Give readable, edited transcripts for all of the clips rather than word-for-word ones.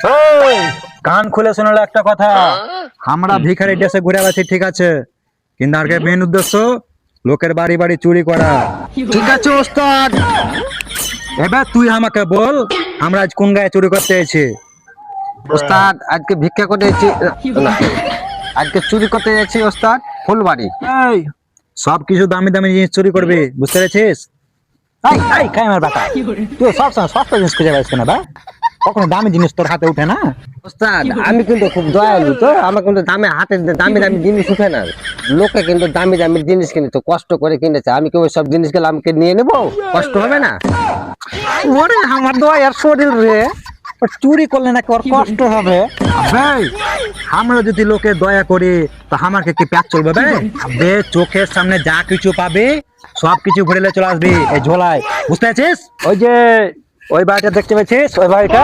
ওই, কান খুলে শুনলো একটা কথা। আমরা ভিখারি দেশে ঘুরে বেড়াচ্ছি ঠিক আছে, কিন্তু আর মেন উদ্দেশ্য লোকের বাড়ি বাড়ি চুরি করা। ঠিক আছে ওস্তাদ, এবার তুই আমাকে বল আমরা আজ কোন গায়ে চুরি করতে এসেছি। ওস্তাদ আজকে ভিক্ষা করতে এসেছি, না, আজকে চুরি করতে যাচ্ছি ওস্তাদ ফুলবাড়ি। এই সব কিছু দামি দামি জিনিস চুরি করবি, বুঝতে পেরেছিস? এই খাই আমার বাতা, তুই সবসময় সস্তা জিনিস খুঁজে পাইস না বা, কখনো দামি জিনিস তোর হাতে উঠে না। ওস্তাদ আমি কিন্তু খুব দয়ালু, তো আমার কিন্তু হাতে দামি দামি জিনিস উঠে না। লোকে কিন্তু দামি দামি জিনিস কিনে তো কষ্ট করে কিনেছে, আমি কি ওই সব জিনিস গুলো আমাকে নিয়ে নেবো? কষ্ট হবে না? ওরে আমার দয়ার শরীর রে, চুরি করলে নাকি ওর কষ্ট হবে? ভাই আমরা যদি লোকে দয়া করি তো আমাকে কি প্যাক চলবে ভাই? বে চোখের সামনে যা কিছু পাবি সব কিছু ভরে চলে আসবি এই ঝোলায়, বুঝতে পারছিস? ওই যে ওই বাড়িটা দেখতে পাচ্ছিস, ওই বাড়িটা,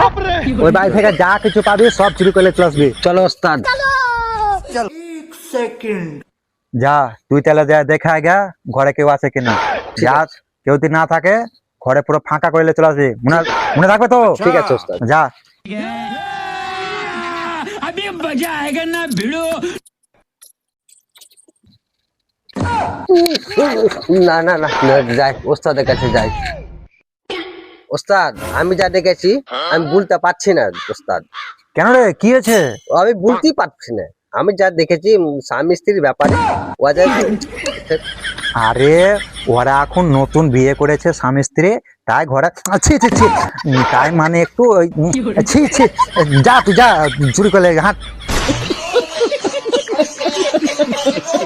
ওই বাড়ি থেকে যা কিছু পাবি সব চুরি করে চলে আসবি। চলো ওস্তাদ। যা তুই তাহলে যা দেখা গা ঘরে কেউ আছে কিনা, যা কেউ যদি না থাকে ঘরে পুরো ফাঁকা করে চলে আসবি, মনে থাকবে তো? ঠিক আছে ওস্তাদ। যা। अभी मजा आएगा ना भिड़ो। না না না না, যাই ওস্তাদের কাছে যাই। ওস্তাদ আমি যা দেখেছি আমি বলতে পারছি না ওস্তাদ, কেন রে, কি হয়েছে? আমি বলতেই পারছি না। আমি যা দেখেছি স্বামী স্ত্রীর ব্যাপারে আরে ওরা এখন নতুন বিয়ে করেছে স্বামী স্ত্রী, তাই ঘরে ছি ছি ছি, তাই মানে একটু ছি ছি, যা তুই যা চুরি করলে হাত।